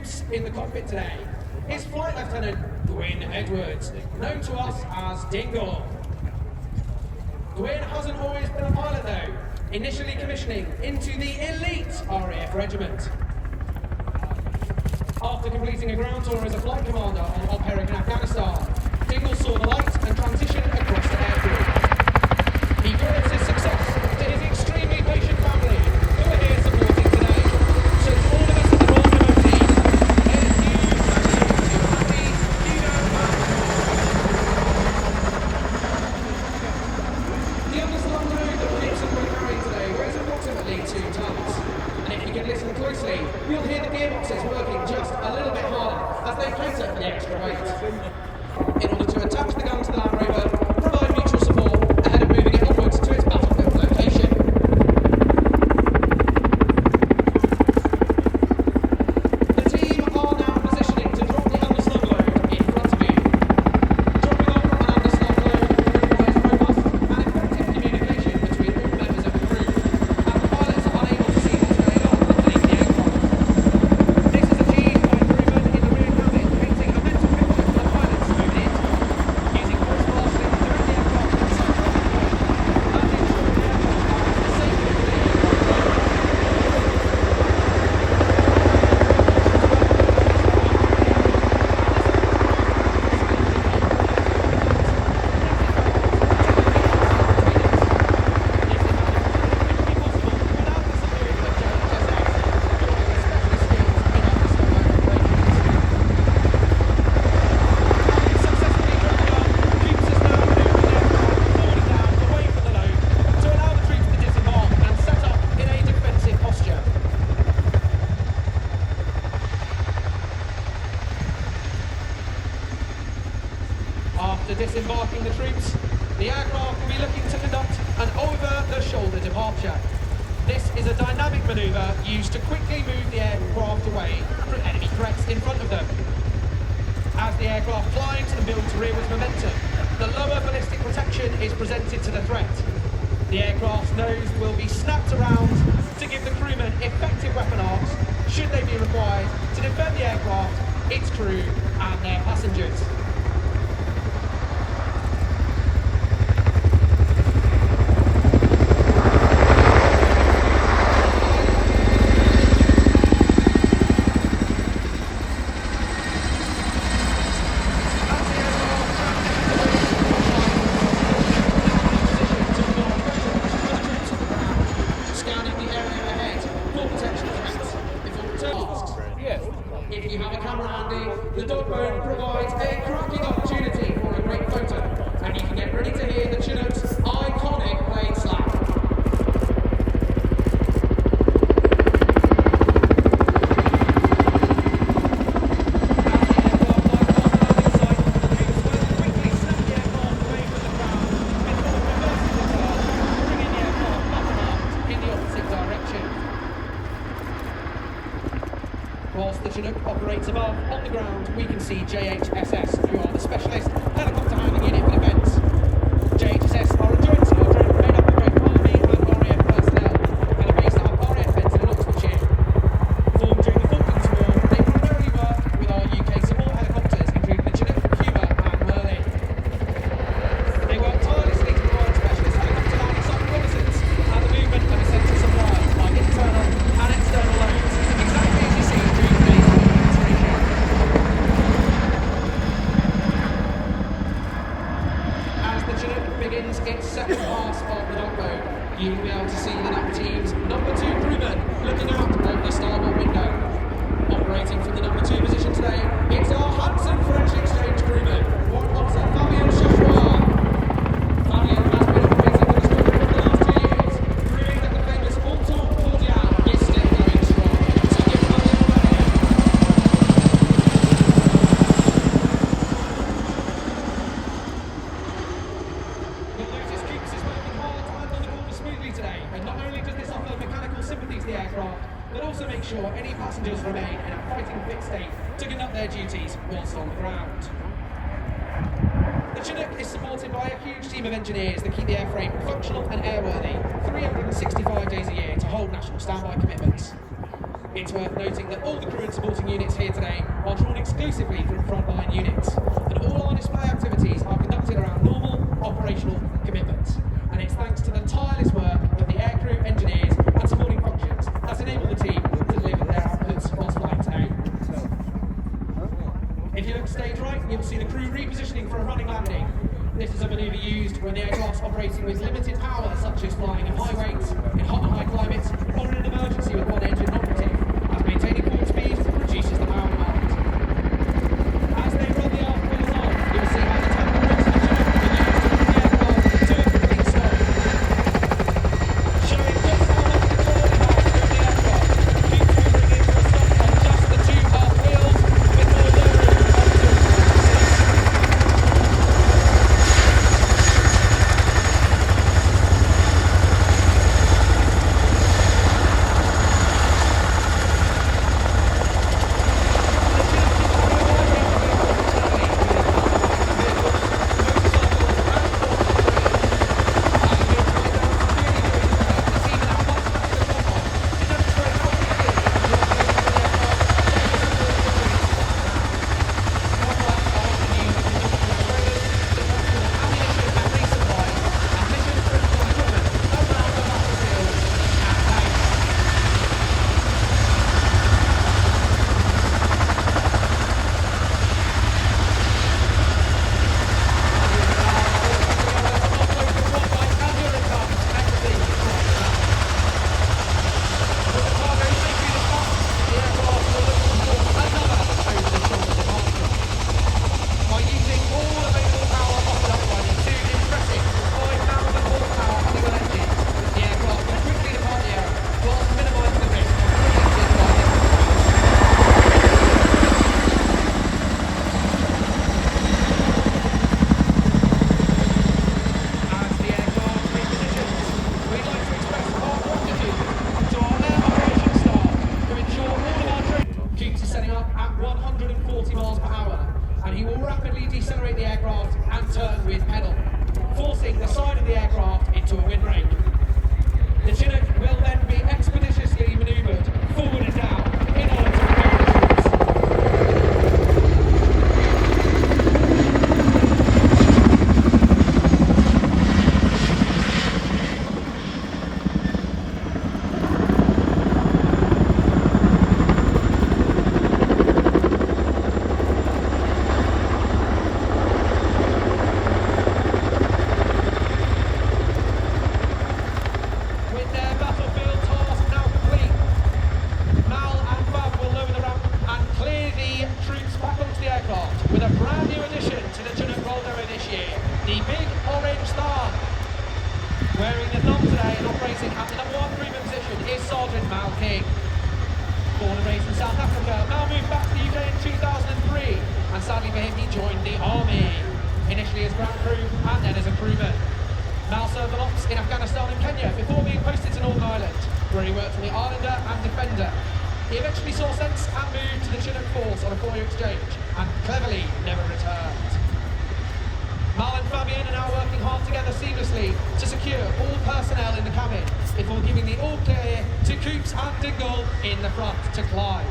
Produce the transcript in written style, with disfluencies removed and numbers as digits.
troops in the cockpit today is Flight Lieutenant Gwyn Edwards, known to us as Dingle. Gwyn hasn't always been a pilot though, initially commissioning into the elite RAF regiment. After completing a ground tour as a flight commander on Op Herrick in Afghanistan, Dingle saw the light and transitioned across the airfield. He credits his success to his extremely patient family, who are here supporting today. So for all of us at the Royal Remote team, here's you, happy, The underslung load that Gibson were carrying today weighs approximately 2 tons. And if you can listen closely, you'll hear the gearboxes working just a little bit harder as they cater for the extra weight. In order to attach the gun to the Land Rover, provide mutual support ahead of moving it onwards to its battlefield location. The team are now positioning to drop the underslung load in front of you. Dropping off an underslung load requires robust and effective communication between all members of the crew, and the pilots are unable to see what's going on underneath the aircraft. This is achieved by crewmen in the rear cabin painting a mental picture for the pilots moving in, using force blasting to direct the aircraft to the center of the point, and ensuring the aircraft are at a safe destination. After disembarking the troops, the aircraft will be looking to conduct an over-the-shoulder departure. This is a dynamic manoeuvre used to quickly move the aircraft away from enemy threats in front of them. As the aircraft climbs and builds rearwards momentum, the lower ballistic protection is presented to the threat. The aircraft's nose will be snapped around to give the crewmen effective weapon arcs, should they be required, to defend the aircraft, its crew and their passengers. If you have a camera handy, the dog bone provides a cracking opportunity for a great photo, and you can get ready to hear the Chinook's iconic blade slap. Whilst the Chinook operates above, on the ground, we can see HC.6, who are the specialist helicopter handling unit for defence. HC.6 are a joint squadron made up of both Army and RAF personnel, and are based out of RAF Benton in Oxfordshire. Formed during the Falklands War, they primarily work with our UK support helicopters, including the Chinook, Cuba and Merlin. They work tirelessly to provide specialist helicopter landing site reconnaissance and the movement of essential supplies by internal and external loads, exactly as you see during today's demonstration. As the Chinook begins its second pass of the dog boat, you will be able to see the NAP team's number 2 crewman looking out of the starboard window. Operating from the number 2 position today, it's our handsome French exchange crewman, Warrant Officer Fabien Chauchoir. Fabien has been operating with the squadron for the last 2 years, proving that the famous Entente Cordiale is still going strong. So give Fabien a hand. You'll notice Coops is working hard to handle the corner smoothly today, and not only does this offer mechanical sympathy to the aircraft, but also make sure any passengers remain in a fighting fit state to conduct their duties whilst on the ground. The Chinook is supported by a huge team of engineers that keep the airframe functional and airworthy 365 days a year to hold national standby commitments. It's worth noting that all the crew and supporting units here today are drawn exclusively from frontline units, and all our display activities are conducted around normal operational commitments. And it's thanks to the tireless work of the aircrew, engineers and supporting functions that's enabled the team to deliver their outputs whilst flying today. If you look stage right, you'll see the crew repositioning for a running landing. This is a manoeuvre used when the aircraft's operating with limited power, such as flying at high weights, in hot and high climates, or in an emergency with one engine operative, as maintaining full speed reduces the power demand. As they run the aft wheels on, you'll see how the tender ribs of the Chinook are used to bring the aircraft to a complete stop. Showing just how much control it has over the aircraft, Coops will bring it to a stop on just the two aft wheels before lowering onto the seat. Decelerate the aircraft and turn with pedal, forcing the side of the aircraft into a windbreak. The Chinook will then be expeditiously manoeuvred forward and down in order to recover the troops. With a brand new addition to the Chinook Roldo this year, the big orange star. Wearing the thumb today and operating at the #1 crewman position is Sergeant Mal King. Born and raised in South Africa, Mal moved back to the UK in 2003, and sadly for him he joined the army, initially as ground crew and then as a crewman. Mal served on ops in Afghanistan and Kenya before being posted to Northern Ireland, where he worked for the Islander and Defender. He eventually saw sense and moved to the Chinook Force on a 4-year exchange, and cleverly never returned. Mal and Fabian are now working hard together seamlessly to secure all personnel in the cabin before giving the all clear to Coops and Dingle in the front to climb.